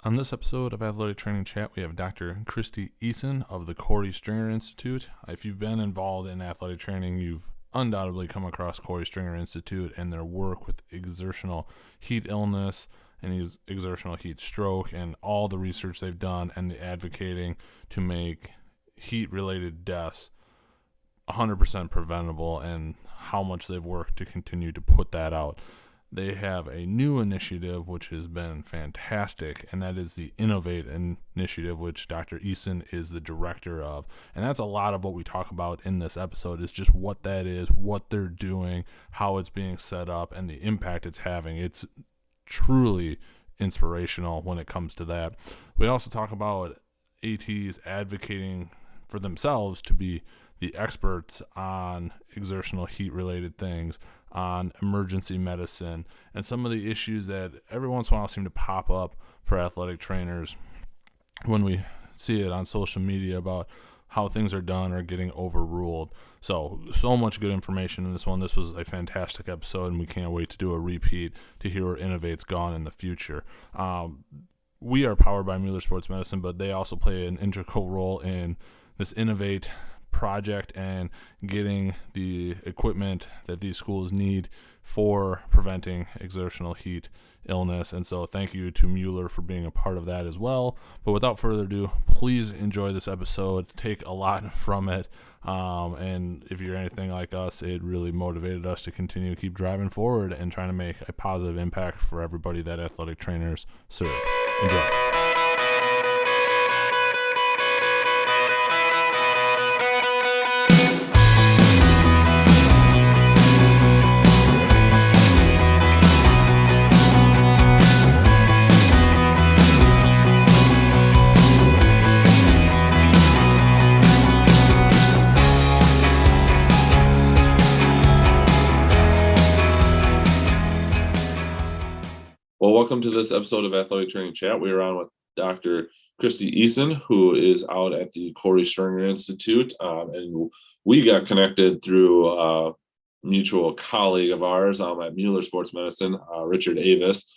On this episode of Athletic Training Chat, we have Dr. Christy Eason of the Korey Stringer Institute. If you've been involved in athletic training, you've undoubtedly come across Korey Stringer Institute and their work with exertional heat illness and exertional heat stroke and all the research they've done and the advocating to make heat-related deaths 100% preventable and how much they've worked to continue to put that out. They have a new initiative which has been fantastic, and that is the EMS initiative, which Dr. Eason is the director of. And that's a lot of what we talk about in this episode is just what that is, what they're doing, how it's being set up, and the impact it's having. It's truly inspirational when it comes to that. We also talk about ATs advocating for themselves to be the experts on exertional heat-related things, on emergency medicine, and some of the issues that every once in a while seem to pop up for athletic trainers when we see it on social media about how things are done or getting overruled. So much good information in this one. This was a fantastic episode, and we can't wait to do a repeat to hear where ENnovATE's gone in the future. We are powered by Mueller Sports Medicine, but they also play an integral role in this ENnovATE project and getting the equipment that these schools need for preventing exertional heat illness. And so thank you to Mueller for being a part of that as well. But without further ado, please enjoy this episode. Take a lot from it. And if you're anything like us, it really motivated us to continue to keep driving forward and trying to make a positive impact for everybody that athletic trainers serve. Enjoy. Well, welcome to this episode of Athletic Training Chat. We are on with Dr. Christy Eason, who is out at the Korey Stringer Institute. And we got connected through a mutual colleague of ours at Mueller Sports Medicine, Richard Avis,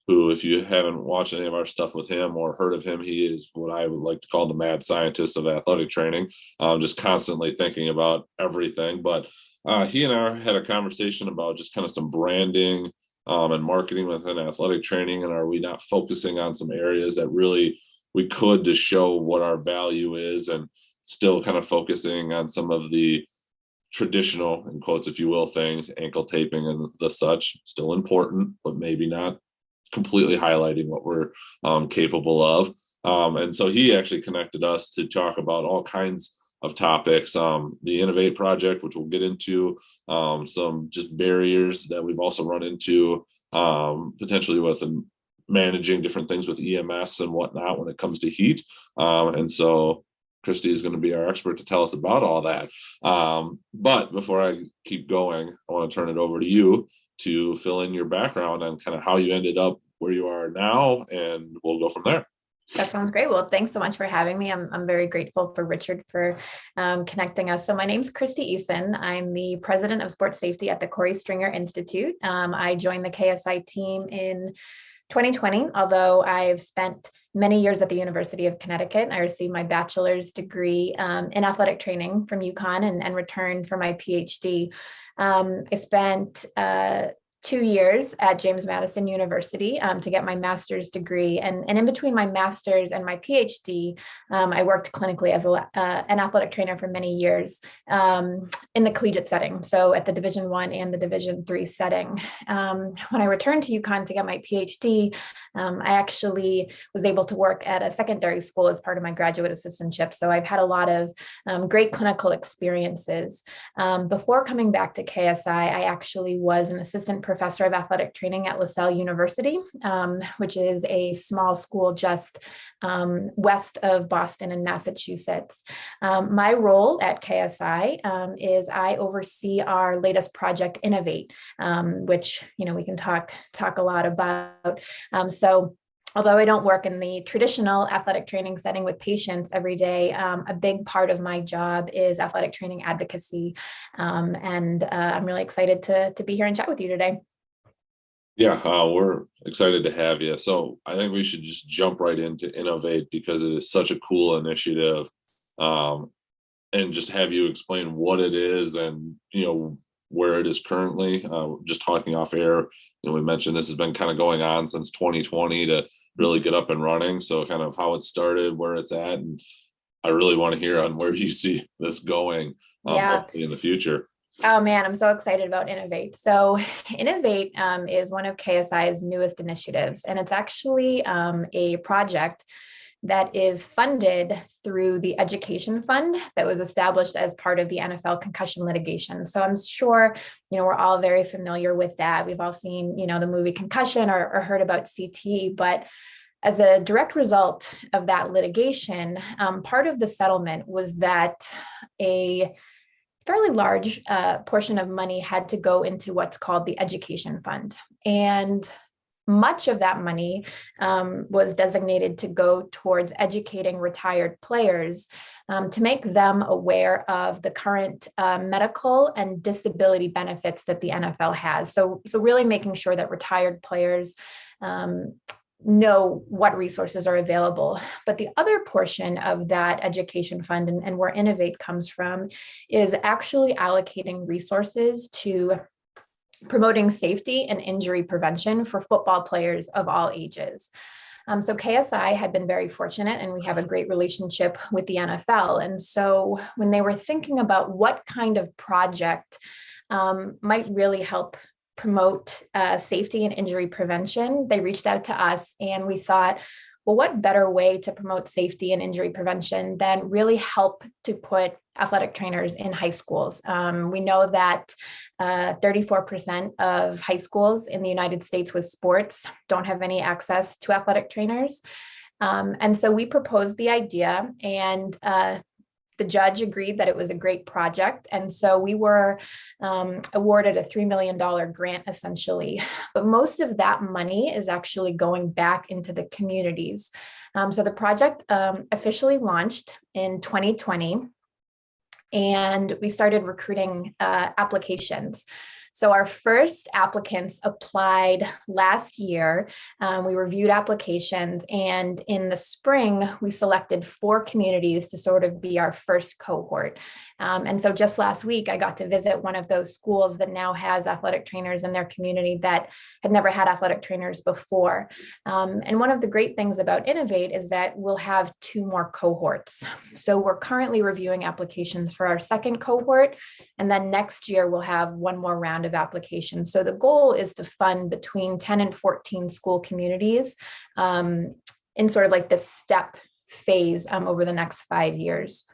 who, if you haven't watched any of our stuff with him or heard of him, he is what I would like to call the mad scientist of athletic training, just constantly thinking about everything. But he and I had a conversation about just kind of some branding and marketing within athletic training, and are we not focusing on some areas that really we could to show what our value is, and still kind of focusing on some of the traditional, in quotes if you will, things, ankle taping and the such, still important, but maybe not completely highlighting what we're capable of. And so he actually connected us to talk about all kinds of topics, the ENnovATE project, which we'll get into, some just barriers that we've also run into potentially with managing different things with EMS and whatnot when it comes to heat. And so Christy is going to be our expert to tell us about all that. But before I keep going, I want to turn it over to you to fill in your background on kind of how you ended up where you are now, and we'll go from there. That sounds great. Well, thanks so much for having me. I'm very grateful for Richard for connecting us. So my name's Christy Eason. I'm the president of sports safety at the Korey Stringer Institute. I joined the KSI team in 2020, although I've spent many years at the University of Connecticut. I received my bachelor's degree in athletic training from UConn and returned for my PhD. I spent 2 years at James Madison University to get my master's degree. And in between my master's and my PhD, I worked clinically as an athletic trainer for many years in the collegiate setting. So at the Division I and the Division III setting. When I returned to UConn to get my PhD, I actually was able to work at a secondary school as part of my graduate assistantship. So I've had a lot of great clinical experiences. Before coming back to KSI, I actually was an assistant professor of athletic training at LaSalle University, which is a small school just west of Boston in Massachusetts. My role at KSI is I oversee our latest project, ENnovATE, which we can talk a lot about. So although I don't work in the traditional athletic training setting with patients every day, a big part of my job is athletic training advocacy. And I'm really excited to be here and chat with you today. Yeah, we're excited to have you. So I think we should just jump right into Innovate because it is such a cool initiative. Um, and just have you explain what it is and, where it is currently. Just talking off air, we mentioned this has been kind of going on since 2020 to really get up and running. So kind of how it started, where it's at, and I really want to hear on where you see this going, Yeah. hopefully in the future. Oh man, I'm so excited about Innovate. So Innovate is one of KSI's newest initiatives, and it's actually a project that is funded through the education fund that was established as part of the NFL concussion litigation. So I'm sure, we're all very familiar with that. We've all seen, the movie Concussion or heard about CT, but as a direct result of that litigation, part of the settlement was that a fairly large portion of money had to go into what's called the education fund. And much of that money was designated to go towards educating retired players to make them aware of the current medical and disability benefits that the NFL has. So really making sure that retired players know what resources are available. But the other portion of that education fund and where Innovate comes from is actually allocating resources to promoting safety and injury prevention for football players of all ages. So KSI had been very fortunate, and we have a great relationship with the NFL. And so when they were thinking about what kind of project might really help promote safety and injury prevention, they reached out to us, and we thought, well, what better way to promote safety and injury prevention than really help to put athletic trainers in high schools? We know that 34% of high schools in the United States with sports don't have any access to athletic trainers. And so we proposed the idea, and the judge agreed that it was a great project. And so we were awarded a $3 million grant, essentially. But most of that money is actually going back into the communities. So the project officially launched in 2020, and we started recruiting applications. So our first applicants applied last year. We reviewed applications, and in the spring, we selected 4 communities to sort of be our first cohort. And so just last week, I got to visit one of those schools that now has athletic trainers in their community that had never had athletic trainers before. And one of the great things about Innovate is that we'll have 2 more cohorts. So we're currently reviewing applications for our second cohort, and then next year we'll have 1 more round of applications. So the goal is to fund between 10 and 14 school communities in sort of like this step phase over the next 5 years.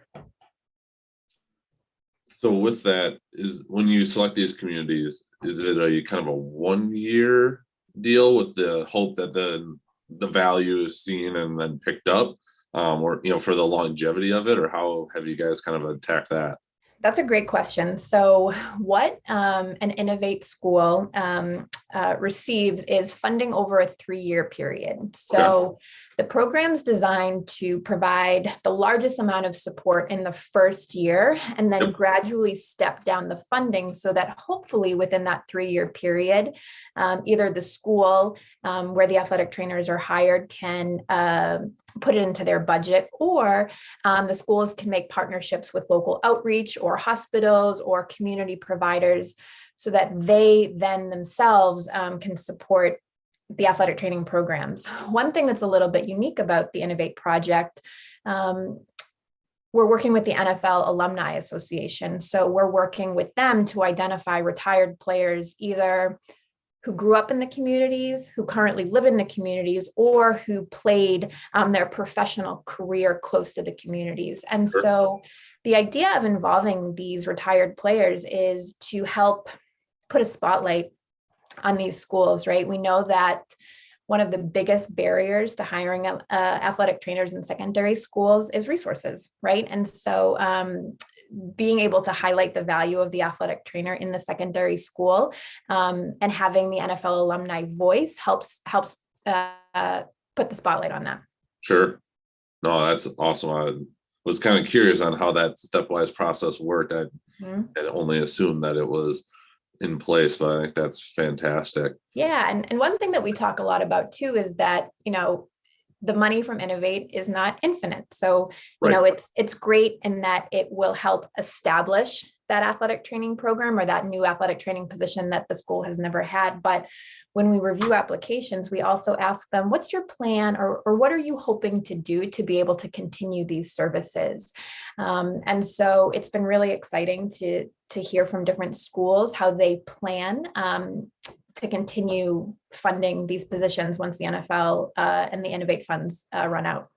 So with that, is when you select these communities, is it a kind of a 1-year deal with the hope that the value is seen and then picked up, or for the longevity of it, or how have you guys kind of attacked that? That's a great question. So what an Innovate school receives is funding over a 3-year period. So the program's designed to provide the largest amount of support in the first year and then gradually step down the funding so that hopefully within that 3-year period, either the school where the athletic trainers are hired can put it into their budget, or the schools can make partnerships with local outreach or hospitals or community providers so that they then themselves can support the athletic training programs. One thing that's a little bit unique about the Innovate project, we're working with the NFL Alumni Association. So we're working with them to identify retired players, either who grew up in the communities, who currently live in the communities, or who played their professional career close to the communities. And so the idea of involving these retired players is to help put a spotlight on these schools, right? We know that one of the biggest barriers to hiring athletic trainers in secondary schools is resources, right? And so being able to highlight the value of the athletic trainer in the secondary school and having the NFL alumni voice helps put the spotlight on that. Sure. No, that's awesome. I was kind of curious on how that stepwise process worked. I had only assumed that it was in place, but I think that's fantastic. Yeah. And one thing that we talk a lot about too is that, the money from ENnovATe is not infinite. So, Right. it's great in that it will help establish that athletic training program or that new athletic training position that the school has never had. But when we review applications, we also ask them, what's your plan or what are you hoping to do to be able to continue these services? And so it's been really exciting to hear from different schools how they plan to continue funding these positions once the NFL and the ENnovATe funds run out.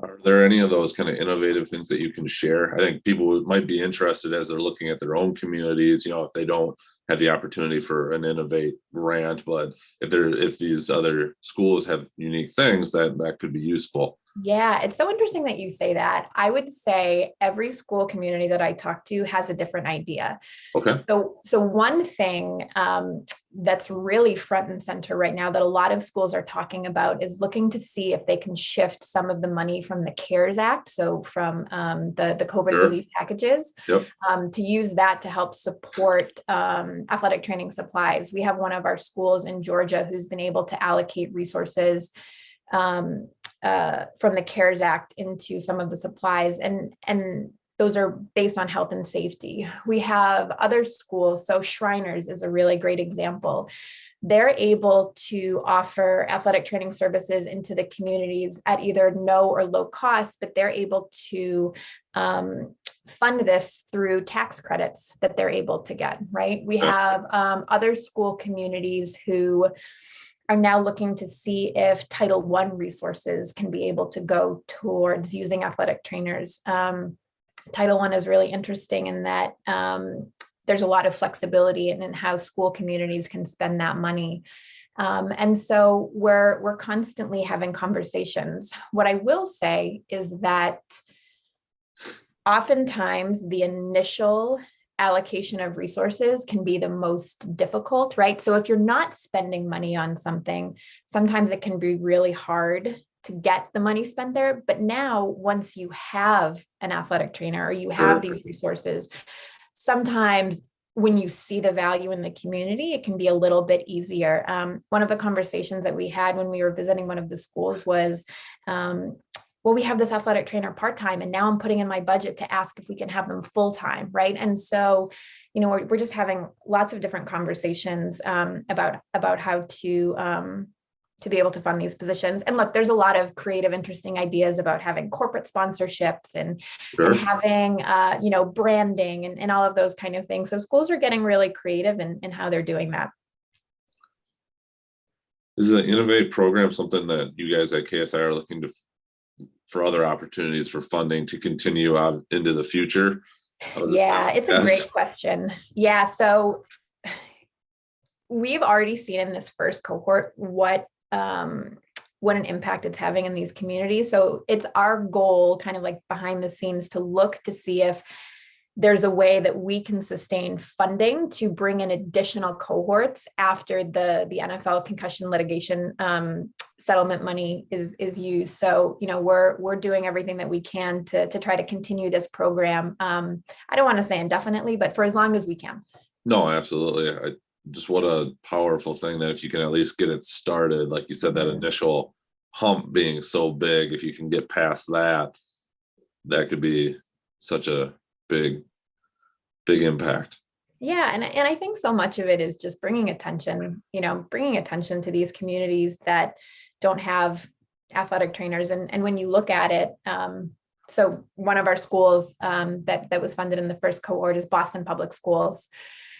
Are there any of those kind of innovative things that you can share? I think people might be interested as they're looking at their own communities, if they don't have the opportunity for an ENnovATe grant, but if these other schools have unique things that could be useful. Yeah, it's so interesting that you say that. I would say every school community that I talk to has a different idea. Okay. So one thing that's really front and center right now that a lot of schools are talking about is looking to see if they can shift some of the money from the CARES Act, so from the COVID relief packages, Yep. To use that to help support athletic training supplies. We have one of our schools in Georgia who's been able to allocate resources from the CARES Act into some of the supplies, and those are based on health and safety. We have other schools. So Shriners is a really great example. They're able to offer athletic training services into the communities at either no or low cost, but they're able to fund this through tax credits that they're able to get, right? We have other school communities who are now looking to see if Title I resources can be able to go towards using athletic trainers. Title I is really interesting in that there's a lot of flexibility in how school communities can spend that money. And so we're constantly having conversations. What I will say is that oftentimes the initial allocation of resources can be the most difficult, right? So if you're not spending money on something, sometimes it can be really hard to get the money spent there. But now, once you have an athletic trainer or you have these resources, sometimes when you see the value in the community, it can be a little bit easier. One of the conversations that we had when we were visiting one of the schools was, well, we have this athletic trainer part-time, and now I'm putting in my budget to ask if we can have them full-time, right? And so, we're just having lots of different conversations about how to be able to fund these positions. And look, there's a lot of creative, interesting ideas about having corporate sponsorships and having, branding and all of those kind of things. So schools are getting really creative in how they're doing that. Is the ENnovATe program something that you guys at KSI are looking for other opportunities for funding to continue out into the future? Yeah, it's a great question. Yeah, so we've already seen in this first cohort what an impact it's having in these communities. So it's our goal, kind of like behind the scenes, to look to see if there's a way that we can sustain funding to bring in additional cohorts after the NFL concussion litigation settlement money is used. So, we're doing everything that we can to try to continue this program. I don't want to say indefinitely, but for as long as we can. No, absolutely. Just what a powerful thing that if you can at least get it started, like you said, that initial hump being so big, if you can get past that, that could be such a big impact. Yeah. And I think so much of it is just bringing attention to these communities that don't have athletic trainers. And when you look at it, so one of our schools that was funded in the first cohort is Boston Public Schools.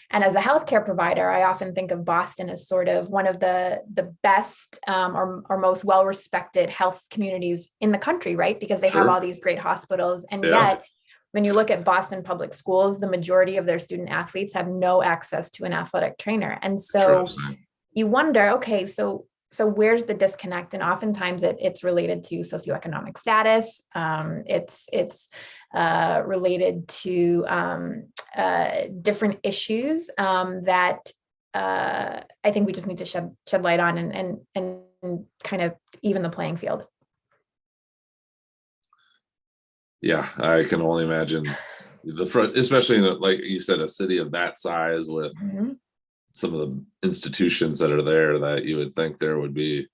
And as a healthcare provider, I often think of Boston as sort of one of the best or most well-respected health communities in the country, right? Because they have all these great hospitals. And yet, when you look at Boston Public Schools, the majority of their student athletes have no access to an athletic trainer. And so you wonder, okay, so where's the disconnect? And oftentimes it's related to socioeconomic status. It's related to different issues that I think we just need to shed light on and kind of even the playing field. Yeah, I can only imagine the front, especially in like you said, a city of that size with Mhm. some of the institutions that are there, that you would think there would be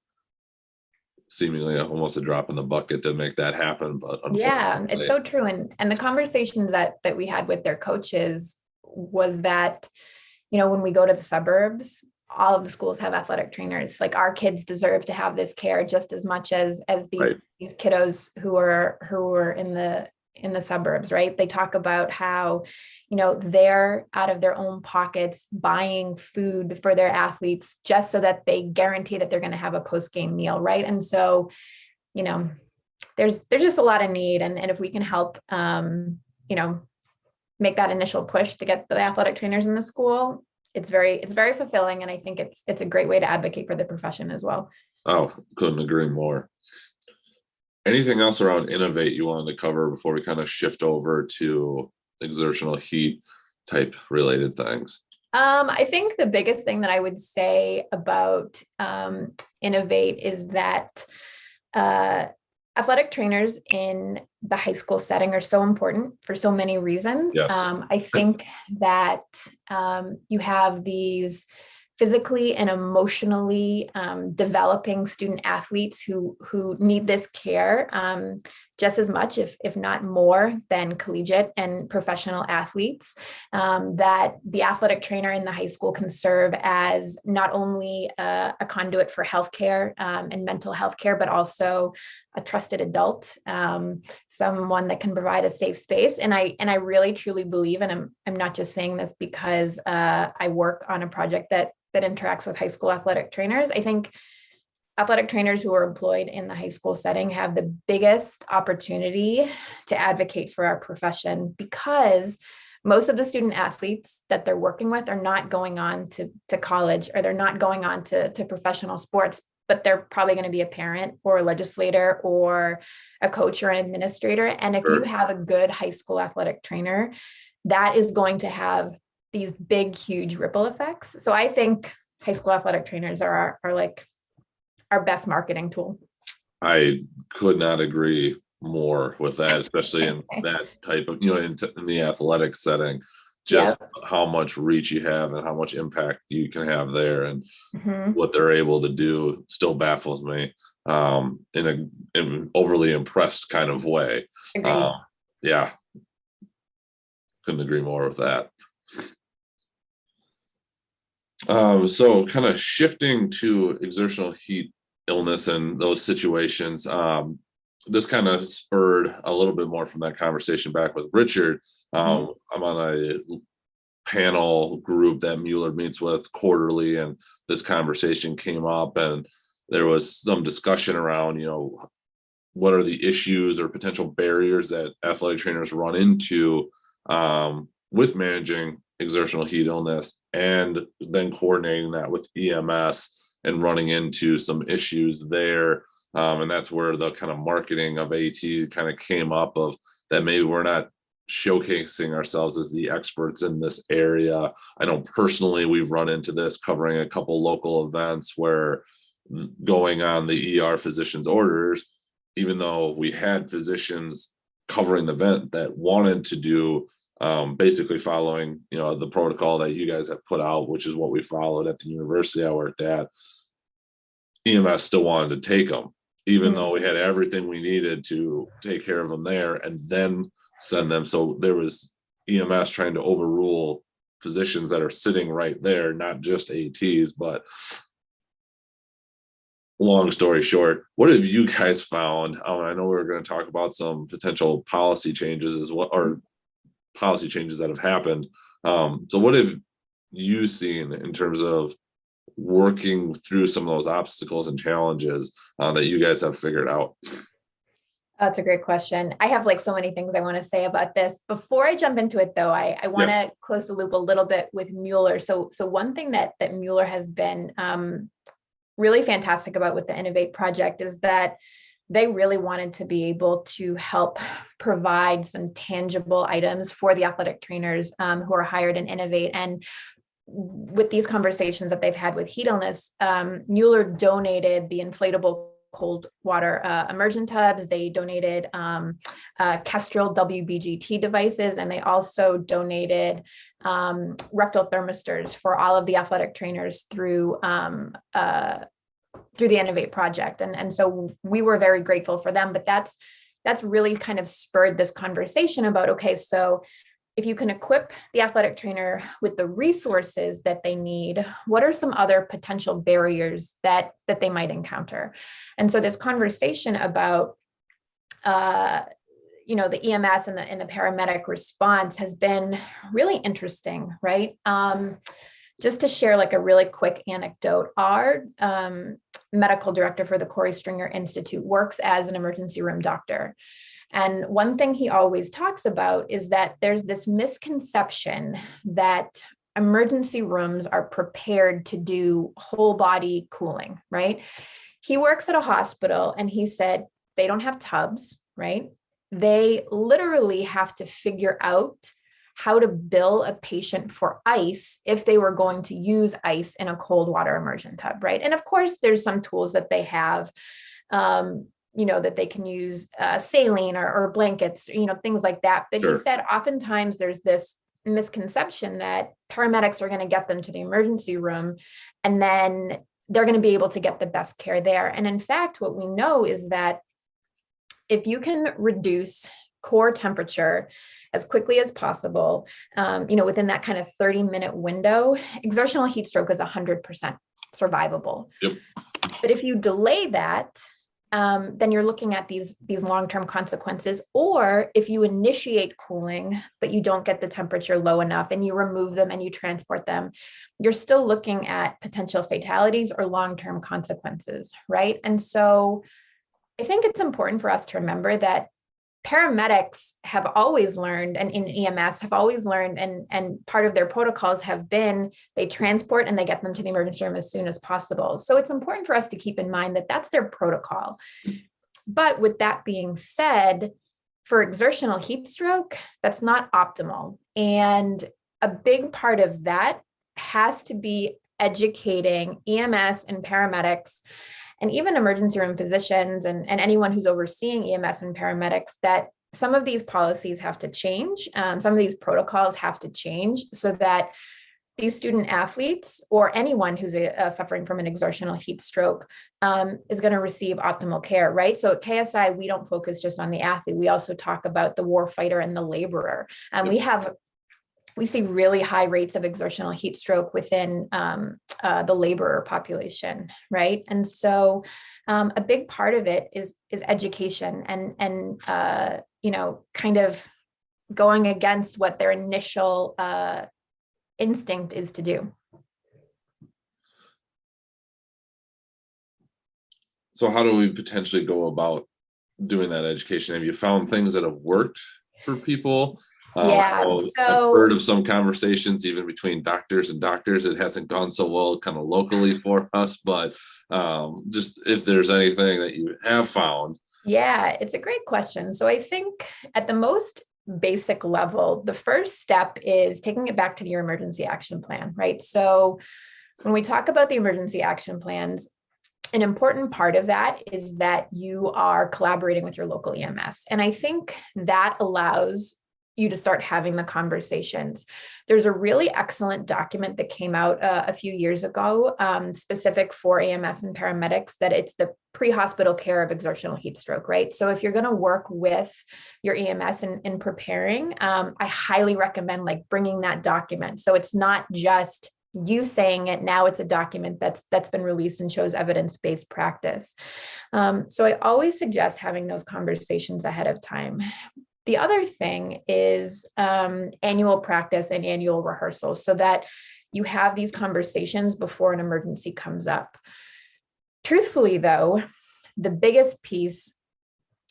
seemingly almost a drop in the bucket to make that happen. But Yeah, it's unfortunately, so true. And the conversations that we had with their coaches was that, when we go to the suburbs, all of the schools have athletic trainers. Like, our kids deserve to have this care just as much as right, these kiddos who are in the suburbs, right? They talk about how, they're out of their own pockets buying food for their athletes just so that they guarantee that they're going to have a post-game meal, right? And so, you know, there's just a lot of need. And if we can help, make that initial push to get the athletic trainers in the school, it's very fulfilling. And I think it's a great way to advocate for the profession as well. oh, couldn't agree more. Anything else around Innovate you wanted to cover before we kind of shift over to exertional heat type related things? I think the biggest thing that I would say about Innovate is that athletic trainers in the high school setting are so important for so many reasons. Yes. I think that you have these physically and emotionally developing student athletes who need this care just as much, if not more, than collegiate and professional athletes. That the athletic trainer in the high school can serve as not only a conduit for healthcare and mental health care, but also a trusted adult, someone that can provide a safe space. And I really truly believe, and I'm not just saying this because I work on a project that interacts with high school athletic trainers. I think athletic trainers who are employed in the high school setting have the biggest opportunity to advocate for our profession, because most of the student athletes that they're working with are not going on to college, or they're not going on to professional sports, but they're probably going to be a parent or a legislator or a coach or an administrator. And if you have a good high school athletic trainer, that is going to have these big, huge ripple effects. So I think high school athletic trainers are like our best marketing tool. I could not agree more with that, especially in that type of, in the athletic setting, just how much reach you have and how much impact you can have there, and what they're able to do still baffles me in an overly impressed kind of way. Yeah, couldn't agree more with that. So kind of shifting to exertional heat illness and those situations, this kind of spurred a little bit more from that conversation back with Richard. I'm on a panel group that Mueller meets with quarterly, and this conversation came up, and there was some discussion around, what are the issues or potential barriers that athletic trainers run into with managing exertional heat illness, and then coordinating that with EMS and running into some issues there. And that's where the kind of marketing of AT kind of came up, of that maybe we're not showcasing ourselves as the experts in this area. I know personally we've run into this covering a couple local events where, going on the ER physician's orders, even though we had physicians covering the event that wanted to do basically following, the protocol that you guys have put out, which is what we followed at the university I worked at, EMS still wanted to take them, even though we had everything we needed to take care of them there, and then send them. So there was EMS trying to overrule physicians that are sitting right there, not just ATs. But long story short, what have you guys found? I know we're going to talk about some potential policy changes as well, or policy changes that have happened. So what have you seen in terms of working through some of those obstacles and challenges that you guys have figured out? That's a great question. I have so many things I want to say about this. Before I jump into it, though, I want to close the loop a little bit with Mueller. So one thing that Mueller has been really fantastic about with the Innovate project is that they really wanted to be able to help provide some tangible items for the athletic trainers who are hired in Innovate. And with these conversations that they've had with heat illness, Mueller donated the inflatable cold water immersion tubs. They donated Kestrel WBGT devices, and they also donated rectal thermistors for all of the athletic trainers through the ENNOVATE project. And so we were very grateful for them, but that's really kind of spurred this conversation about, okay, so if you can equip the athletic trainer with the resources that they need, what are some other potential barriers that they might encounter? And so this conversation about, the EMS and the paramedic response has been really interesting, right? Just to share like a really quick anecdote, our medical director for the Korey Stringer Institute works as an emergency room doctor. And one thing he always talks about is that there's this misconception that emergency rooms are prepared to do whole body cooling, right? He works at a hospital and he said they don't have tubs, right? They literally have to figure out how to bill a patient for ice if they were going to use ice in a cold water immersion tub, right? And of course, there's some tools that they have, that they can use saline or blankets, things like that. But Sure. He said oftentimes there's this misconception that paramedics are going to get them to the emergency room and then they're going to be able to get the best care there. And in fact, what we know is that if you can reduce core temperature as quickly as possible, within that kind of 30-minute window, exertional heat stroke is 100% survivable. Yep. But if you delay that, then you're looking at these long-term consequences. Or if you initiate cooling, but you don't get the temperature low enough and you remove them and you transport them, you're still looking at potential fatalities or long-term consequences, right? And so I think it's important for us to remember that paramedics have always learned, and in EMS have always learned, and part of their protocols have been they transport and they get them to the emergency room as soon as possible. So it's important for us to keep in mind that that's their protocol. But with that being said, for exertional heat stroke, that's not optimal. And a big part of that has to be educating EMS and paramedics and even emergency room physicians and anyone who's overseeing EMS and paramedics that some of these policies have to change. Some of these protocols have to change so that these student athletes or anyone who's suffering from an exertional heat stroke is going to receive optimal care, right? So at KSI, we don't focus just on the athlete. We also talk about the warfighter and the laborer. We see really high rates of exertional heat stroke within the laborer population, right? And so a big part of it is education and kind of going against what their initial instinct is to do. So how do we potentially go about doing that education? Have you found things that have worked for people? Yeah, I've heard of some conversations even between doctors and doctors. It hasn't gone so well kind of locally for us, but just if there's anything that you have found. Yeah, it's a great question. So I think at the most basic level, the first step is taking it back to your emergency action plan, right? So when we talk about the emergency action plans, an important part of that is that you are collaborating with your local EMS. And I think that allows you to start having the conversations. There's a really excellent document that came out a few years ago, specific for EMS and paramedics, that it's the pre-hospital care of exertional heat stroke, right? So if you're going to work with your EMS in preparing, I highly recommend like bringing that document. So it's not just you saying it, now it's a document that's been released and shows evidence-based practice. So I always suggest having those conversations ahead of time. The other thing is annual practice and annual rehearsals so that you have these conversations before an emergency comes up. Truthfully, though, the biggest piece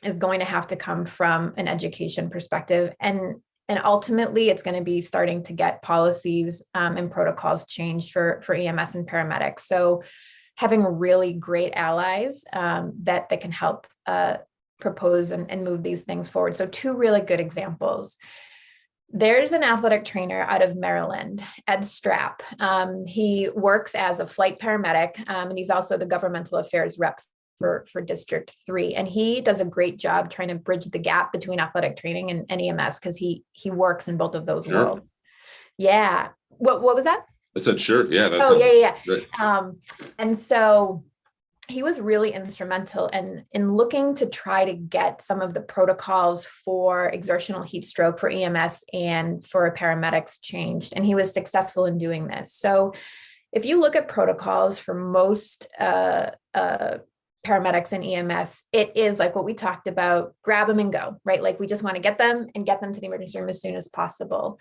is going to have to come from an education perspective. And ultimately, it's going to be starting to get policies and protocols changed for EMS and paramedics. So having really great allies that can help propose and move these things forward. So two really good examples. There's an athletic trainer out of Maryland, Ed Strapp. He works as a flight paramedic, and he's also the governmental affairs rep for District 3. And he does a great job trying to bridge the gap between athletic training and EMS, because he works in both of those worlds. Yeah. What was that? I said, sure. Yeah. That's Great. And so he was really instrumental in looking to try to get some of the protocols for exertional heat stroke for EMS and for paramedics changed. And he was successful in doing this. So if you look at protocols for most paramedics and EMS, it is like what we talked about, grab them and go, right? Like we just want to get them to the emergency room as soon as possible.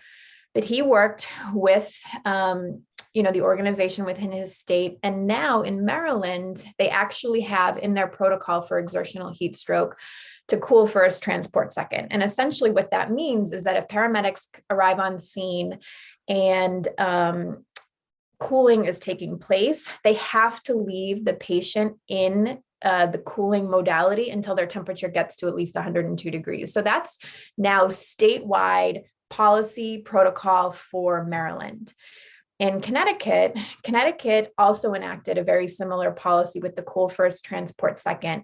But he worked with the organization within his state. And now in Maryland, they actually have in their protocol for exertional heat stroke to cool first, transport second. And essentially what that means is that if paramedics arrive on scene and cooling is taking place, they have to leave the patient in the cooling modality until their temperature gets to at least 102 degrees. So that's now statewide policy protocol for Maryland. In Connecticut also enacted a very similar policy with the cool first, transport second.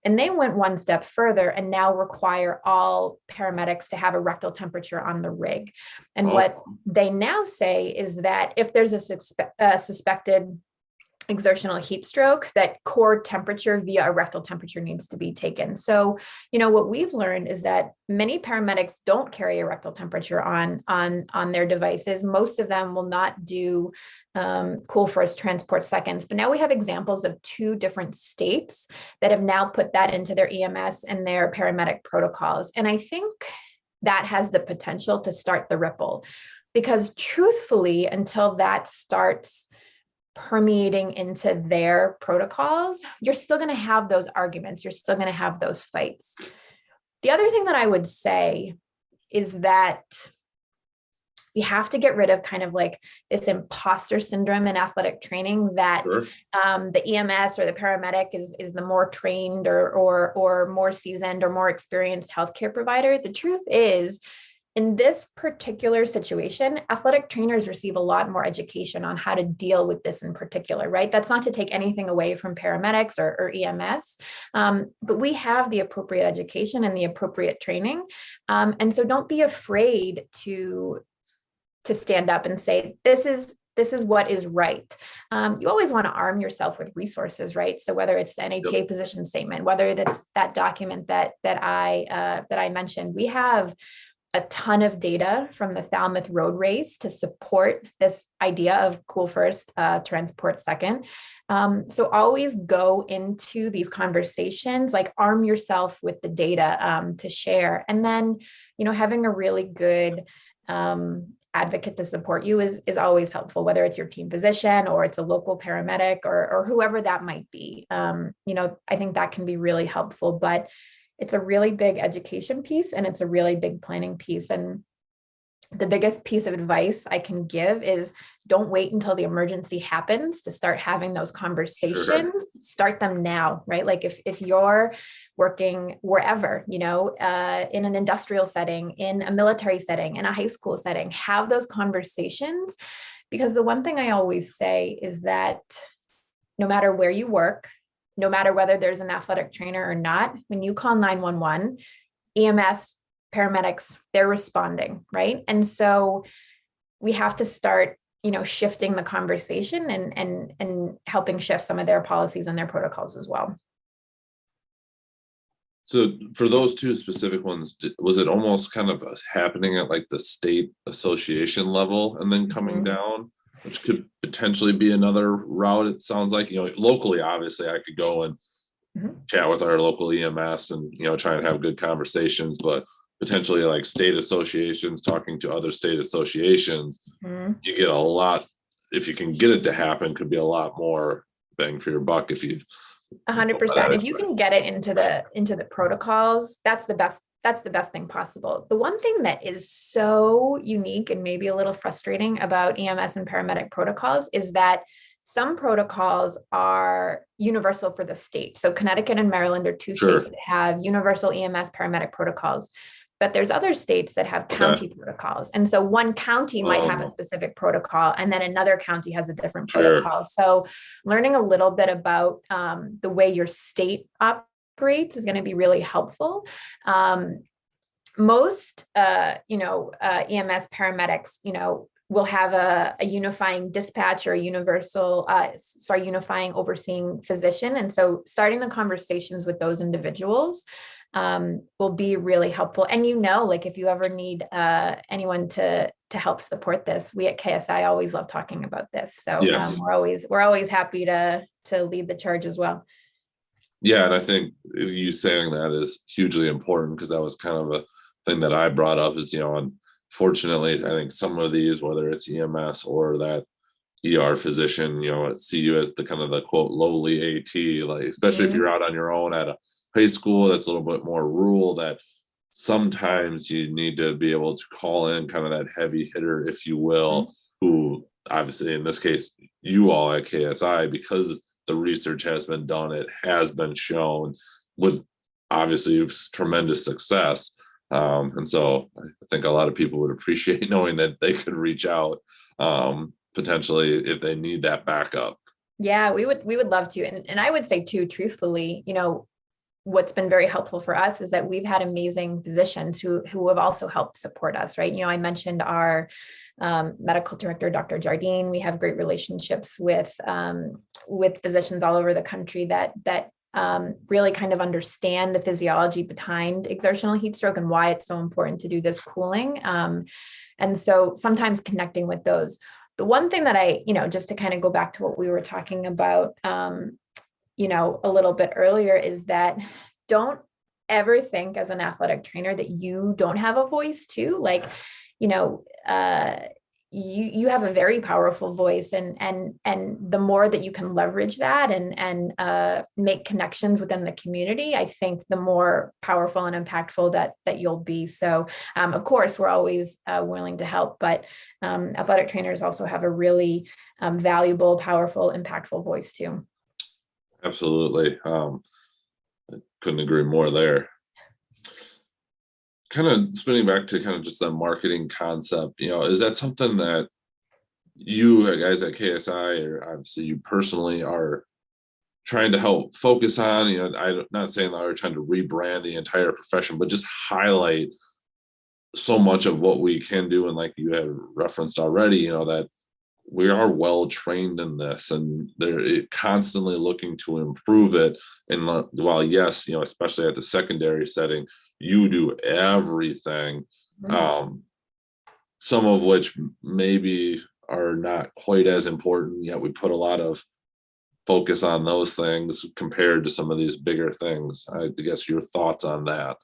And they went one step further and now require all paramedics to have a rectal temperature on the rig. And what they now say is that if there's a suspected exertional heat stroke, that core temperature via a rectal temperature needs to be taken. So, what we've learned is that many paramedics don't carry a rectal temperature on their devices. Most of them will not do cool first, transport seconds. But now we have examples of 2 different states that have now put that into their EMS and their paramedic protocols. And I think that has the potential to start the ripple, because truthfully, until that starts permeating into their protocols, you're still going to have those arguments. You're still going to have those fights. The other thing that I would say is that we have to get rid of kind of like this imposter syndrome in athletic training that the EMS or the paramedic is the more trained or more seasoned or more experienced healthcare provider. The truth is, in this particular situation, athletic trainers receive a lot more education on how to deal with this in particular, right? That's not to take anything away from paramedics or EMS, but we have the appropriate education and the appropriate training. And so don't be afraid to stand up and say, this is what is right. You always want to arm yourself with resources, right? So whether it's the NHA position statement, whether that's that document that I mentioned, we have a ton of data from the Falmouth Road Race to support this idea of cool first, transport second. So always go into these conversations, like arm yourself with the data to share. And then, having a really good advocate to support you is always helpful, whether it's your team physician or it's a local paramedic or whoever that might be. I think that can be really helpful, but it's a really big education piece and it's a really big planning piece. And the biggest piece of advice I can give is don't wait until the emergency happens to start having those conversations. Sure. Start them now, right? Like if you're working wherever, in an industrial setting, in a military setting, in a high school setting, have those conversations. Because the one thing I always say is that no matter where you work, no matter whether there's an athletic trainer or not, when you call 911, EMS, paramedics, they're responding, right? And so we have to start, shifting the conversation and helping shift some of their policies and their protocols as well. So for those 2 specific ones, was it almost kind of happening at like the state association level and then coming down? Which could potentially be another route. It sounds like, locally, obviously I could go and chat with our local EMS and, try and have good conversations, but potentially like state associations, talking to other state associations, you get a lot, if you can get it to happen, could be a lot more bang for your buck. If you 100%, if you can get it into the protocols, that's the best thing possible. The one thing that is so unique and maybe a little frustrating about EMS and paramedic protocols is that some protocols are universal for the state. So Connecticut and Maryland are 2 states that have universal EMS paramedic protocols. but there's other states that have county protocols. And so one county might have a specific protocol, and then another county has a different protocol. So learning a little bit about the way your state operates is going to be really helpful. Most, EMS paramedics, will have a unifying dispatch or a unifying overseeing physician. And so starting the conversations with those individuals will be really helpful. And like if you ever need anyone to help support this, we at KSI always love talking about this. So yes. We're always happy to lead the charge as well. Yeah, and I think you saying that is hugely important, because that was kind of a thing that I brought up is, unfortunately, I think some of these, whether it's EMS or that ER physician, see you as the kind of the quote lowly AT, like especially if you're out on your own at a high school that's a little bit more rural, that sometimes you need to be able to call in kind of that heavy hitter, if you will, who obviously in this case, you all at KSI, because the research has been done, it has been shown with obviously tremendous success. And so I think a lot of people would appreciate knowing that they could reach out potentially if they need that backup. Yeah, we would love to. And I would say too, truthfully, what's been very helpful for us is that we've had amazing physicians who have also helped support us, right? I mentioned our medical director, Dr. Jardine. We have great relationships with physicians all over the country that really kind of understand the physiology behind exertional heat stroke and why it's so important to do this cooling. And so sometimes connecting with those. The one thing that I, just to kind of go back to what we were talking about, a little bit earlier, is that don't ever think as an athletic trainer that you don't have a voice too. Like, you have a very powerful voice, and the more that you can leverage that and make connections within the community, I think the more powerful and impactful that you'll be. So of course we're always willing to help, but athletic trainers also have a really valuable, powerful, impactful voice too. Absolutely. I couldn't agree more there. Kind of spinning back to kind of just the marketing concept, is that something that you guys at KSI, or obviously you personally, are trying to help focus on? I'm not saying that we're trying to rebrand the entire profession, but just highlight so much of what we can do. And like you had referenced already, that we are well trained in this, and they're constantly looking to improve it. And while yes, especially at the secondary setting, you do everything, some of which maybe are not quite as important, yet we put a lot of focus on those things compared to some of these bigger things. I guess your thoughts on that.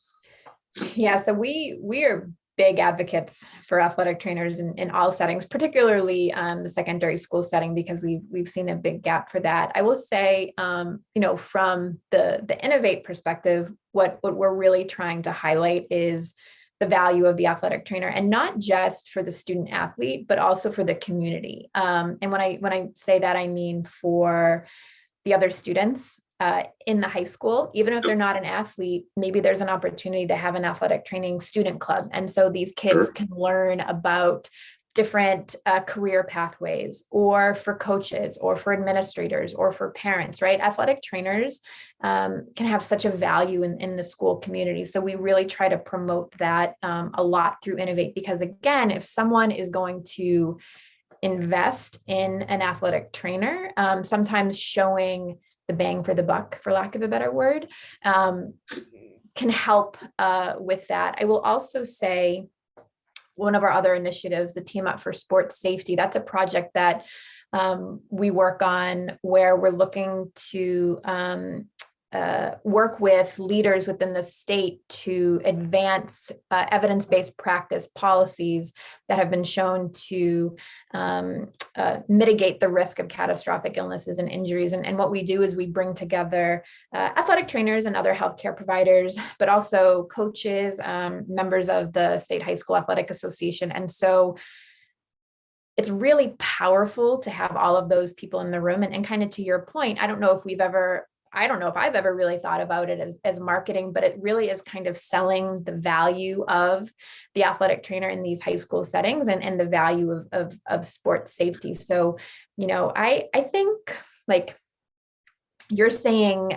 Yeah, so we are big advocates for athletic trainers in all settings, particularly the secondary school setting, because we've seen a big gap for that. I will say, from the ENnovATe perspective, what we're really trying to highlight is the value of the athletic trainer, and not just for the student athlete, but also for the community. And when I say that, I mean for the other students in the high school. Even if they're not an athlete, maybe there's an opportunity to have an athletic training student club. And so these kids can learn about different career pathways, or for coaches, or for administrators, or for parents, right? Athletic trainers can have such a value in the school community. So we really try to promote that a lot through ENnovATe, because again, if someone is going to invest in an athletic trainer, sometimes showing the bang for the buck, for lack of a better word, can help with that. I will also say one of our other initiatives, the Team Up for Sports Safety, that's a project that we work on, where we're looking to work with leaders within the state to advance evidence-based practice policies that have been shown to mitigate the risk of catastrophic illnesses and injuries. And what we do is we bring together athletic trainers and other healthcare providers, but also coaches, members of the State High School Athletic Association. And so it's really powerful to have all of those people in the room. And kind of to your point, I don't know if we've ever I don't know if I've ever really thought about it as marketing, but it really is kind of selling the value of the athletic trainer in these high school settings, and the value of sports safety. So, I think, like, you're saying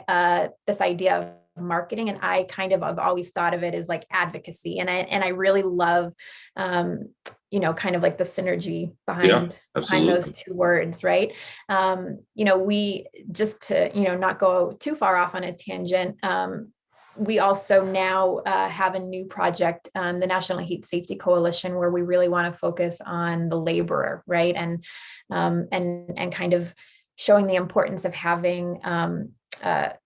this idea of marketing, and I kind of have always thought of it as like advocacy, and I really love kind of like the synergy behind those two words, right? We, just to not go too far off on a tangent, we also now have a new project, the National Heat Safety Coalition, where we really want to focus on the laborer, right? And kind of showing the importance of having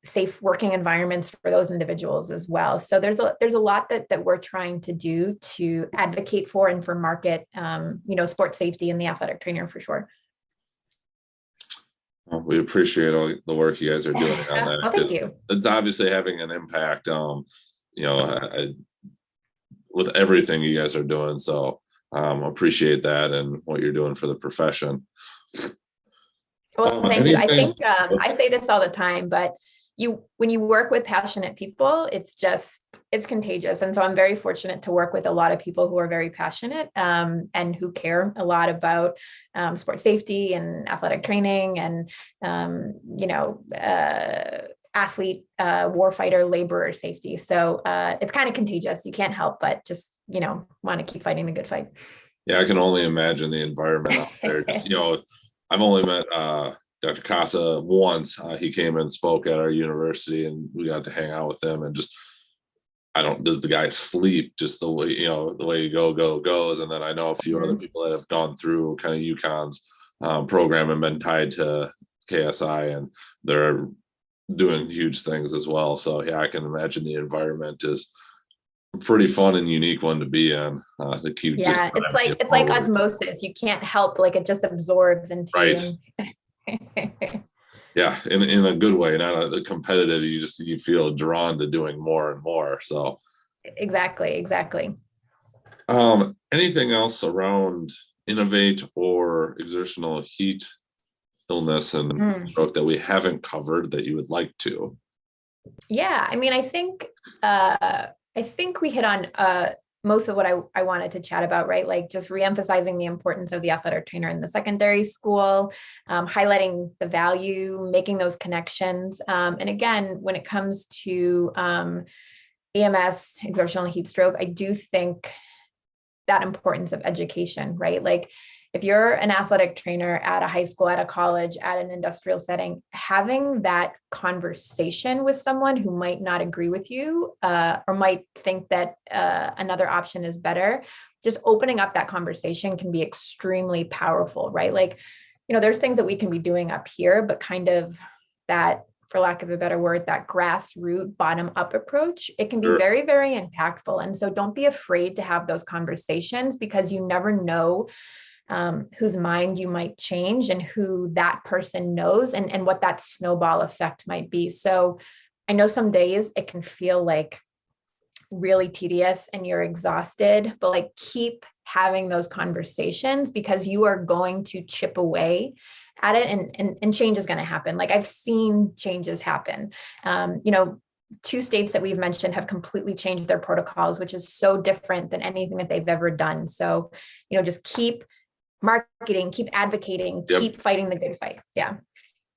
safe working environments for those individuals as well. So there's a lot that we're trying to do to advocate for and for market, sports safety and the athletic trainer, for sure. Well, we appreciate all the work you guys are doing on that. Well, thank you. It's obviously having an impact, with everything you guys are doing. So appreciate that and what you're doing for the profession. Well, thank you. I think I say this all the time, but when you work with passionate people, it's contagious. And so I'm very fortunate to work with a lot of people who are very passionate, and who care a lot about sports safety and athletic training and, athlete, warfighter, laborer safety. So it's kind of contagious. You can't help but just, want to keep fighting the good fight. Yeah, I can only imagine the environment out there. Just, I've only met Dr. Casa once. He came and spoke at our university, and we got to hang out with him. And just, does the guy sleep just the way, the way goes? And then I know a few other people that have gone through kind of UConn's program and been tied to KSI, and they're doing huge things as well. So yeah, I can imagine the environment is a pretty fun and unique one to be in. To keep it's like osmosis. You can't help, like, it just absorbs into you. Yeah, in a good way, not a competitive. You feel drawn to doing more and more. So exactly. Anything else around ENnovATe or exertional heat illness and stroke that we haven't covered that you would like to? Yeah, I mean, I think we hit on most of what I wanted to chat about, right? Like, just reemphasizing the importance of the athletic trainer in the secondary school, highlighting the value, making those connections. And again, when it comes to EMS, exertional heat stroke, I do think that importance of education, right? Like, if you're an athletic trainer at a high school, at a college, at an industrial setting, having that conversation with someone who might not agree with you, or might think that another option is better, just opening up that conversation can be extremely powerful, right? Like, there's things that we can be doing up here, but kind of that, for lack of a better word, that grassroots bottom up approach, it can be very, very impactful. And so don't be afraid to have those conversations, because you never know whose mind you might change and who that person knows, and what that snowball effect might be. So I know some days it can feel like really tedious and you're exhausted, but like, keep having those conversations, because you are going to chip away at it, and change is going to happen. Like, I've seen changes happen. 2 states that we've mentioned have completely changed their protocols, which is so different than anything that they've ever done. So, just keep marketing, keep advocating, keep fighting the good fight. Yeah,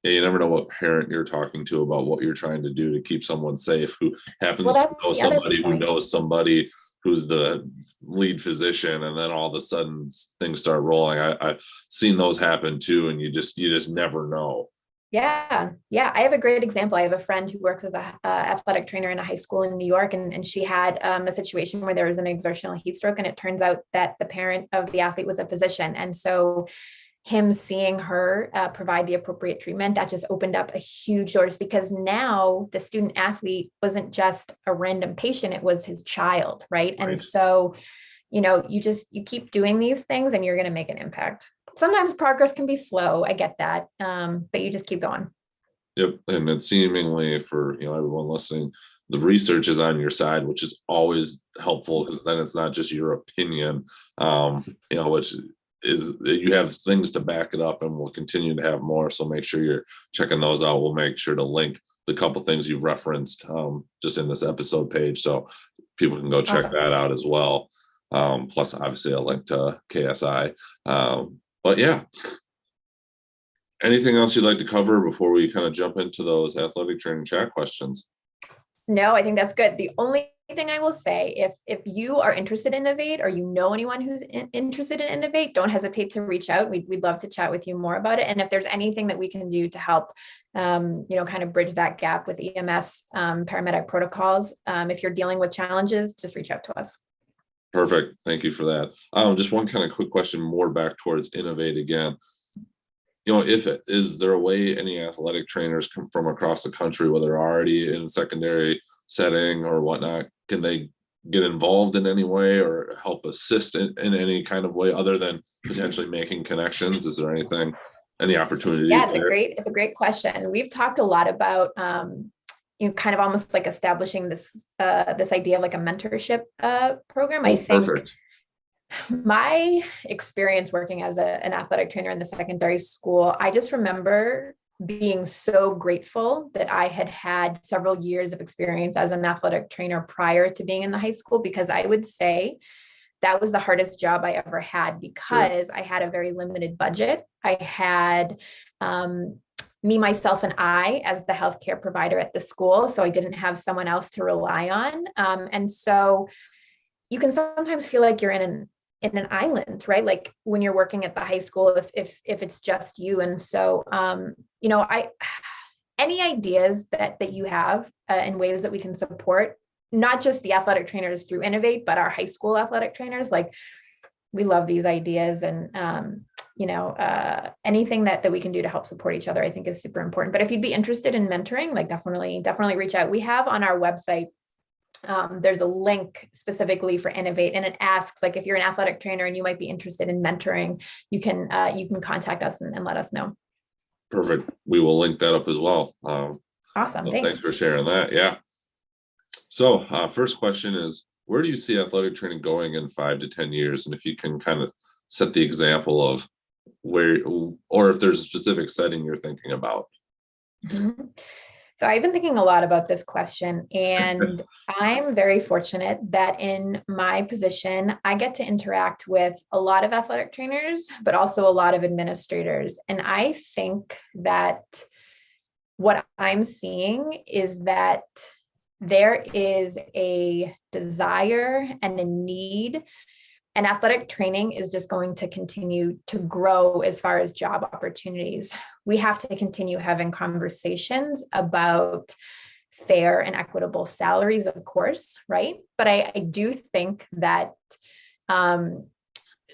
you never know what parent you're talking to about what you're trying to do to keep someone safe, who happens to know somebody who knows somebody who's the lead physician, and then all of a sudden things start rolling. I've seen those happen too, and you just never know. Yeah. I have a great example. I have a friend who works as a athletic trainer in a high school in New York, and she had a situation where there was an exertional heat stroke, and it turns out that the parent of the athlete was a physician. And so him seeing her provide the appropriate treatment, that just opened up a huge doors, because now the student athlete wasn't just a random patient, it was his child, right? And so, you keep doing these things and you're going to make an impact. Sometimes progress can be slow. I get that. But you just keep going. Yep. And it's seemingly, for everyone listening, the research is on your side, which is always helpful, because then it's not just your opinion, which is, you have things to back it up, and we'll continue to have more. So make sure you're checking those out. We'll make sure to link the couple things you've referenced just in this episode page, so people can go check Awesome. that out as well. Plus, obviously, a link to KSI. But yeah, anything else you'd like to cover before we kind of jump into those athletic training chat questions? No, I think that's good. The only thing I will say, if you are interested in ENnovATe, or you know anyone who's interested in ENnovATe, don't hesitate to reach out. We'd love to chat with you more about it. And if there's anything that we can do to help, kind of bridge that gap with EMS, paramedic protocols, if you're dealing with challenges, just reach out to us. Perfect. Thank you for that. Just one kind of quick question more back towards ENnovATe again. Is there a way any athletic trainers from across the country, whether they're already in secondary setting or whatnot, can they get involved in any way or help assist in any kind of way other than potentially making connections? Is there any opportunities? Yeah, it's a great question. We've talked a lot about, kind of almost like establishing this idea of like a mentorship program. I think perfect. My experience working as an athletic trainer in the secondary school, I just remember being so grateful that I had several years of experience as an athletic trainer prior to being in the high school, because I would say that was the hardest job I ever had, because I had a very limited budget. I had me, myself, and I as the healthcare provider at the school. So I didn't have someone else to rely on. And so you can sometimes feel like you're in an island, right? Like when you're working at the high school, if it's just you. And so, any ideas that you have in ways that we can support, not just the athletic trainers through ENnovATe, but our high school athletic trainers, like we love these ideas, and, anything that we can do to help support each other, I think is super important. But if you'd be interested in mentoring, like definitely reach out. We have on our website, there's a link specifically for ENnovATe, and it asks, like, if you're an athletic trainer and you might be interested in mentoring, you can contact us and let us know. Perfect. We will link that up as well. Awesome. Thanks for sharing that. Yeah. So first question is, where do you see athletic training going in 5 to 10 years? And if you can kind of set the example of where, or if there's a specific setting you're thinking about. Mm-hmm. So I've been thinking a lot about this question, and I'm very fortunate that in my position, I get to interact with a lot of athletic trainers, but also a lot of administrators. And I think that what I'm seeing is that there is a desire and a need, and athletic training is just going to continue to grow as far as job opportunities. We have to continue having conversations about fair and equitable salaries, of course, right? But I do think that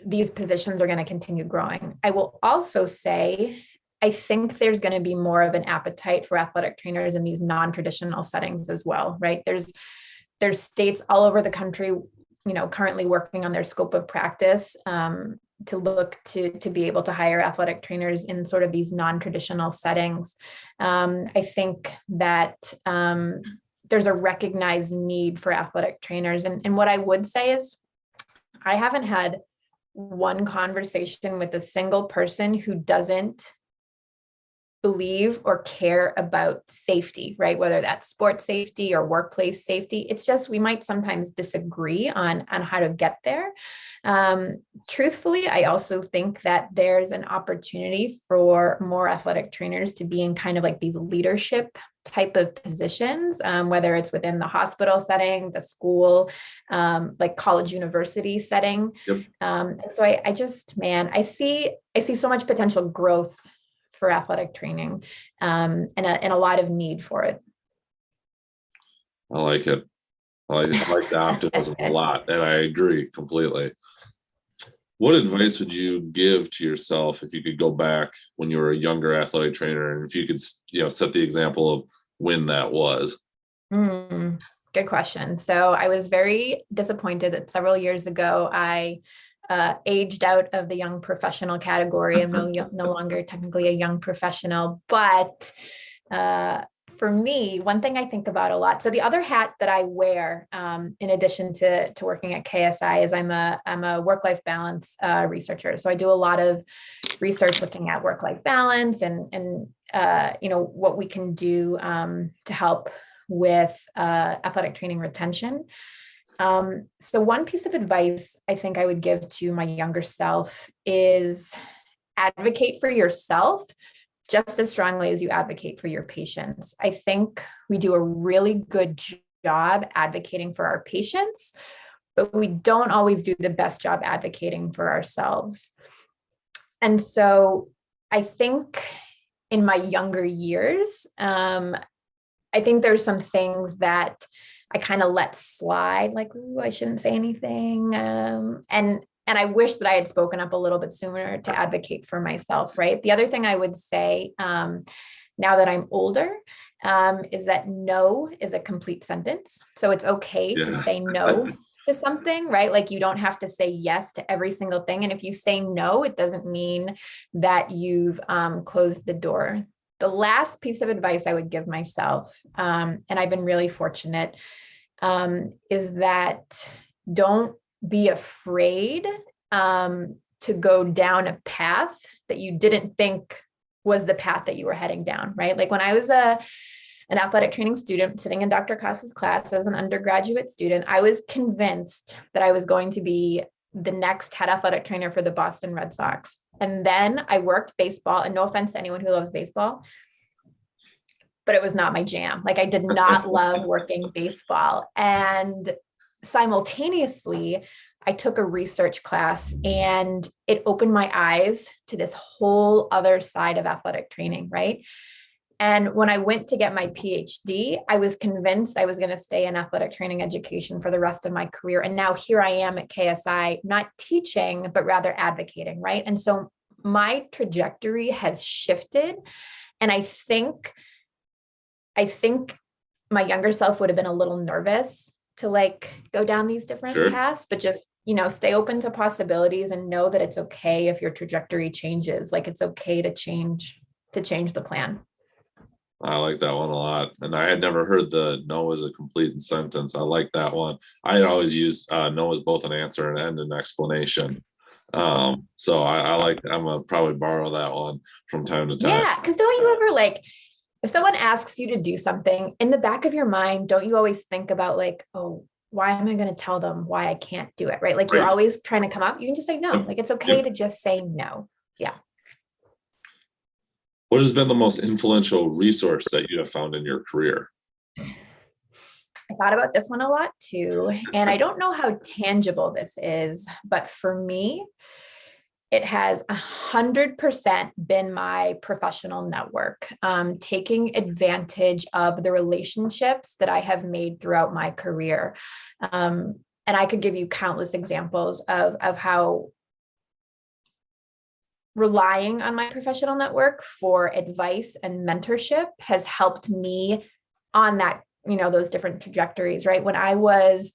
these positions are going to continue growing. I will also say, I think there's going to be more of an appetite for athletic trainers in these non-traditional settings as well, right? There's states all over the country, currently working on their scope of practice to look to be able to hire athletic trainers in sort of these non-traditional settings. I think that there's a recognized need for athletic trainers. And what I would say is, I haven't had one conversation with a single person who doesn't believe or care about safety, right? Whether that's sports safety or workplace safety. It's just, we might sometimes disagree on how to get there. Truthfully, I also think that there's an opportunity for more athletic trainers to be in kind of like these leadership type of positions, whether it's within the hospital setting, the school, like college, university setting. Yep. And so I see so much potential growth for athletic training, and a lot of need for it. I like it. I like the optimism a lot, and I agree completely. What advice would you give to yourself if you could go back when you were a younger athletic trainer, and if you could, set the example of when that was? Good question. So I was very disappointed that several years ago I aged out of the young professional category. I'm no longer technically a young professional, but for me, one thing I think about a lot. So the other hat that I wear, in addition to working at KSI, is I'm a work-life balance researcher. So I do a lot of research looking at work-life balance and what we can do to help with athletic training retention. So one piece of advice I think I would give to my younger self is advocate for yourself just as strongly as you advocate for your patients. I think we do a really good job advocating for our patients, but we don't always do the best job advocating for ourselves. And so I think in my younger years, I think there's some things that I kind of let slide, like, ooh, I shouldn't say anything. And I wish that I had spoken up a little bit sooner to advocate for myself, right? The other thing I would say now that I'm older is that no is a complete sentence. So it's okay to say no to something, right? Like you don't have to say yes to every single thing. And if you say no, it doesn't mean that you've closed the door. The last piece of advice I would give myself, and I've been really fortunate, is that don't be afraid to go down a path that you didn't think was the path that you were heading down, right? Like when I was an athletic training student sitting in Dr. Koss's class as an undergraduate student, I was convinced that I was going to be the next head athletic trainer for the Boston Red Sox. And then I worked baseball, and no offense to anyone who loves baseball, but it was not my jam. Like I did not love working baseball. And simultaneously, I took a research class and it opened my eyes to this whole other side of athletic training, right? And when I went to get my PhD, I was convinced I was going to stay in athletic training education for the rest of my career. And now here I am at KSI, not teaching, but rather advocating, right? And so my trajectory has shifted. And I think my younger self would have been a little nervous to like go down these different paths, but just, stay open to possibilities and know that it's okay if your trajectory changes. Like it's okay to change the plan. I like that one a lot. And I had never heard the no as a complete sentence. I like that one. I had always used no as both an answer and an explanation. So I like, I'm gonna probably borrow that one from time to time. Yeah. Cause don't you ever like, if someone asks you to do something in the back of your mind, don't you always think about like, oh, why am I going to tell them why I can't do it? Right. Like you're always trying to come up. You can just say no. Like it's okay to just say no. Yeah. What has been the most influential resource that you have found in your career? I thought about this one a lot too. And I don't know how tangible this is, but for me, it has 100% been my professional network, taking advantage of the relationships that I have made throughout my career. And I could give you countless examples of how relying on my professional network for advice and mentorship has helped me on that, those different trajectories, right? When I was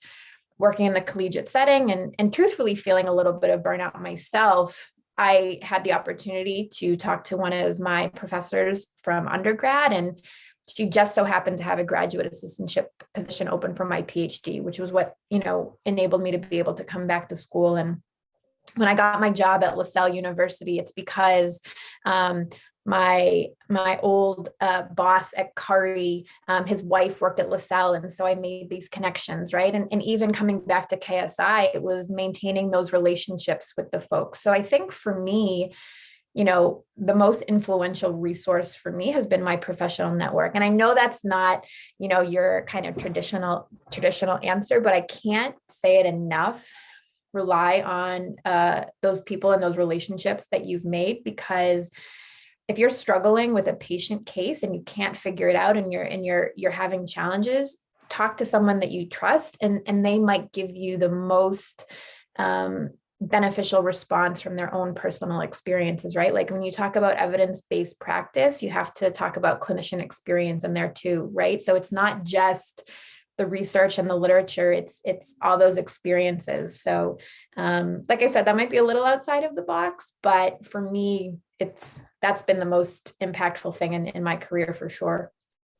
working in the collegiate setting and truthfully feeling a little bit of burnout myself, I had the opportunity to talk to one of my professors from undergrad, and she just so happened to have a graduate assistantship position open for my PhD, which was what, enabled me to be able to come back to school. And when I got my job at LaSalle University, it's because my old boss at Korey, his wife worked at LaSalle. And so I made these connections, right? And even coming back to KSI, it was maintaining those relationships with the folks. So I think for me, the most influential resource for me has been my professional network. And I know that's not, your kind of traditional answer, but I can't say it enough. Rely on those people and those relationships that you've made, because if you're struggling with a patient case and you can't figure it out and you're having challenges, talk to someone that you trust and they might give you the most beneficial response from their own personal experiences, right? Like when you talk about evidence-based practice, you have to talk about clinician experience in there too, right? So it's not just the research and the literature, it's all those experiences. So like I said, that might be a little outside of the box, but for me, that's been the most impactful thing in my career for sure.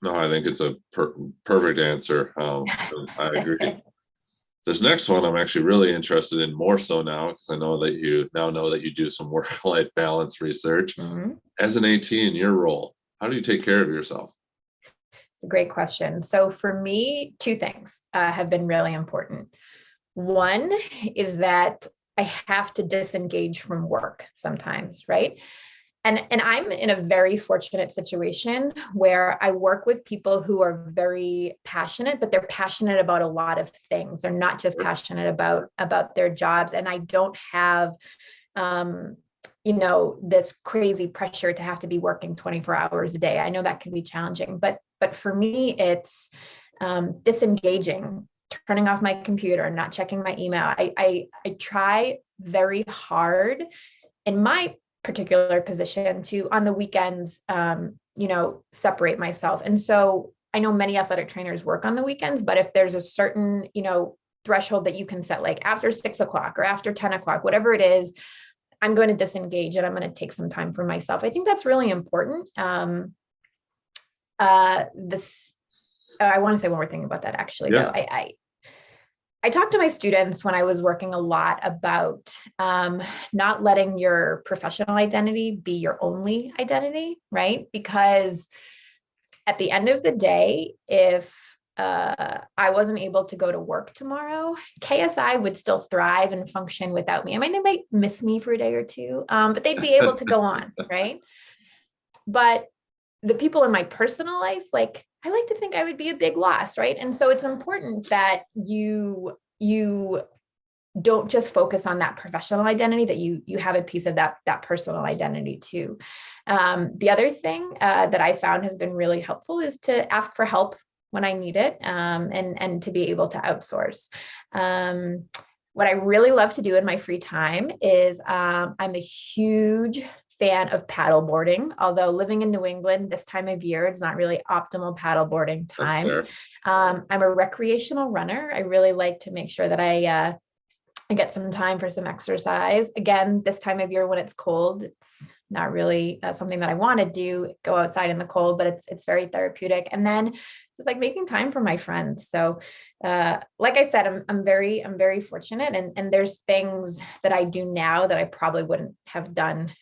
No, I think it's a perfect answer. I agree. This next one I'm actually really interested in more so now because I know that you now know that you do some work-life balance research. Mhm. As an AT in your role, how do you take care of yourself? It's a great question. So for me, two things have been really important. One is that I have to disengage from work sometimes, right? And I'm in a very fortunate situation where I work with people who are very passionate, but they're passionate about a lot of things. They're not just passionate about their jobs. And I don't have this crazy pressure to have to be working 24 hours a day. I know that can be challenging, but for me, it's disengaging, turning off my computer, not checking my email. I try very hard in my particular position to on the weekends, separate myself. And so I know many athletic trainers work on the weekends, but if there's a certain, threshold that you can set, like after 6 o'clock or after 10 o'clock, whatever it is, I'm going to disengage and I'm going to take some time for myself. I think that's really important. I want to say one more thing about that actually, though. I talked to my students when I was working a lot about not letting your professional identity be your only identity, right? Because at the end of the day, if I wasn't able to go to work tomorrow, KSI would still thrive and function without me. I mean, they might miss me for a day or two, but they'd be able to go on, right? But the people in my personal life, like I like to think I would be a big loss, right? And so it's important that you don't just focus on that professional identity, that you have a piece of that personal identity too. The other thing that I found has been really helpful is to ask for help when I need it, and to be able to outsource. What I really love to do in my free time is I'm a huge fan of paddle boarding, although living in New England this time of year, it's not really optimal paddle boarding time. I'm a recreational runner. I really like to make sure that I get some time for some exercise. Again, this time of year when it's cold, it's not really something that I want to do, go outside in the cold, but it's very therapeutic. And then just like making time for my friends. So like I said, I'm very fortunate. And there's things that I do now that I probably wouldn't have done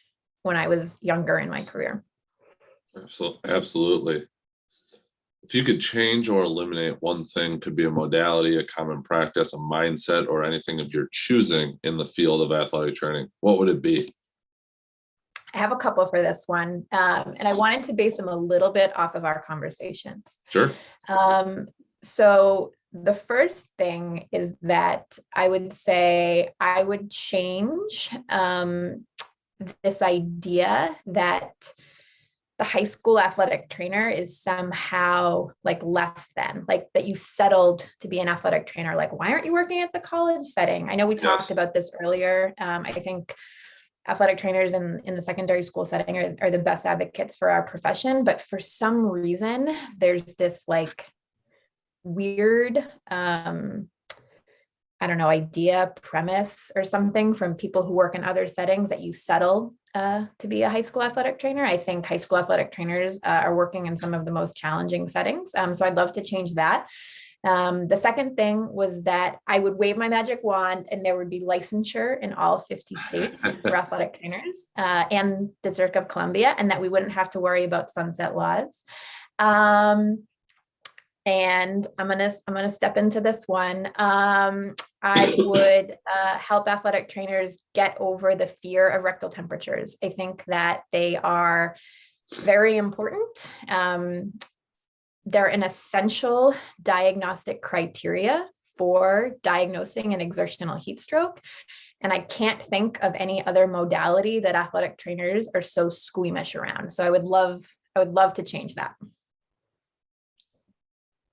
when I was younger in my career. Absolutely. If you could change or eliminate one thing, could be a modality, a common practice, a mindset, or anything of your choosing in the field of athletic training, what would it be? I have a couple for this one, and I wanted to base them a little bit off of our conversations. Sure. So the first thing is that I would say I would change this idea that the high school athletic trainer is somehow like less than, like that you settled to be an athletic trainer. Like, why aren't you working at the college setting? I know we talked about this earlier. I think athletic trainers in the secondary school setting are the best advocates for our profession, but for some reason, there's this like weird, idea, premise or something from people who work in other settings that you settle to be a high school athletic trainer. I think high school athletic trainers are working in some of the most challenging settings. So I'd love to change that. The second thing was that I would wave my magic wand and there would be licensure in all 50 states for athletic trainers and the District of Columbia, and that we wouldn't have to worry about sunset laws. And I'm gonna step into this one. I would help athletic trainers get over the fear of rectal temperatures. I think that they are very important. They're an essential diagnostic criteria for diagnosing an exertional heat stroke. And I can't think of any other modality that athletic trainers are so squeamish around. So I would love to change that.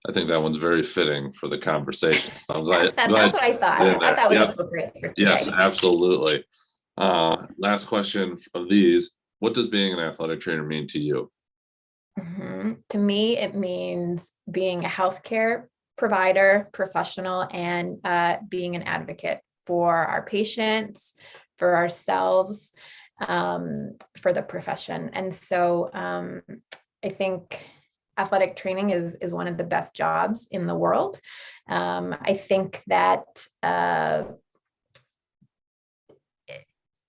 I think that one's very fitting for the conversation. That's what I thought. I thought was appropriate for today. Yes, absolutely. Last question of these. What does being an athletic trainer mean to you? Mm-hmm. To me, it means being a healthcare provider, professional, and being an advocate for our patients, for ourselves, for the profession. And so I think athletic training is one of the best jobs in the world. I think that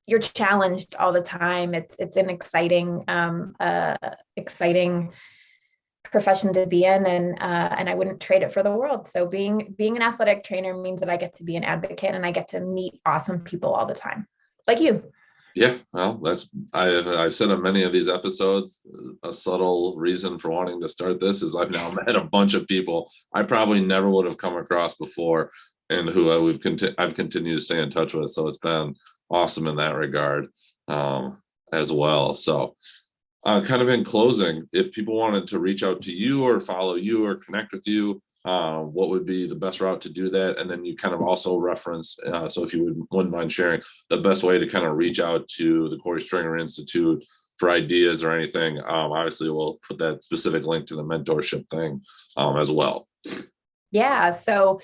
you're challenged all the time. It's an exciting profession to be in, and I wouldn't trade it for the world. So being an athletic trainer means that I get to be an advocate and I get to meet awesome people all the time, like you. Yeah, well, I've said on many of these episodes, a subtle reason for wanting to start this is I've now met a bunch of people I probably never would have come across before, and who I've continued to stay in touch with. So it's been awesome in that regard, as well. So, kind of in closing, if people wanted to reach out to you or follow you or connect with you, what would be the best route to do that? And then you kind of also reference, so if you wouldn't mind sharing the best way to kind of reach out to the Korey Stringer Institute for ideas or anything. Obviously, we'll put that specific link to the mentorship thing, as well. Yeah. So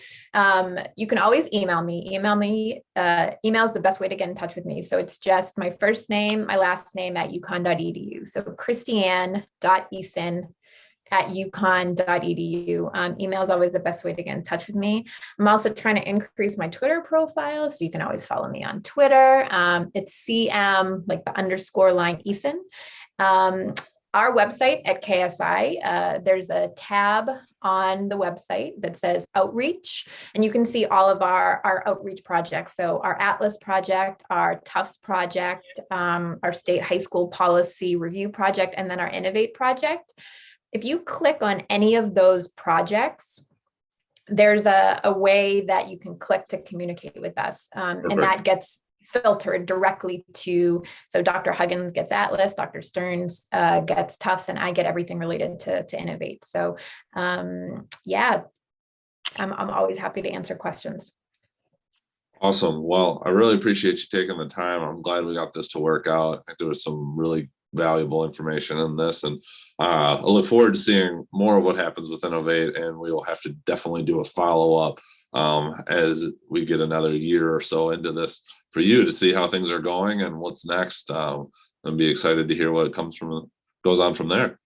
you can always email me. Email is the best way to get in touch with me. So it's just my first name, my last name at UConn.edu. So christyann.eason@uconn.edu. Email is always the best way to get in touch with me. I'm also trying to increase my Twitter profile, so you can always follow me on Twitter. It's CM, like the _ Eason. Our website at KSI, there's a tab on the website that says outreach, and you can see all of our outreach projects. So our Atlas project, our Tufts project, our state high school policy review project, and then our ENNOVATE project. If you click on any of those projects, there's a way that you can click to communicate with us. And that gets filtered directly to, so Dr. Huggins gets Atlas, Dr. Stearns gets Tufts, and I get everything related to ENNOVATE. So yeah, I'm always happy to answer questions. Awesome. Well, I really appreciate you taking the time. I'm glad we got this to work out. I think there was some really valuable information in this, and I look forward to seeing more of what happens with ENNOVATE, and we will have to definitely do a follow-up as we get another year or so into this for you to see how things are going and what's next, and be excited to hear what goes on from there.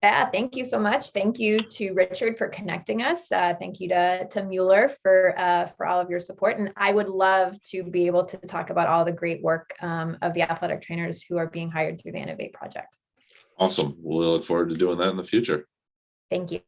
Yeah, thank you so much. Thank you to Richard for connecting us. Thank you to Mueller for all of your support. And I would love to be able to talk about all the great work of the athletic trainers who are being hired through the ENNOVATE project. Awesome. We'll look forward to doing that in the future. Thank you.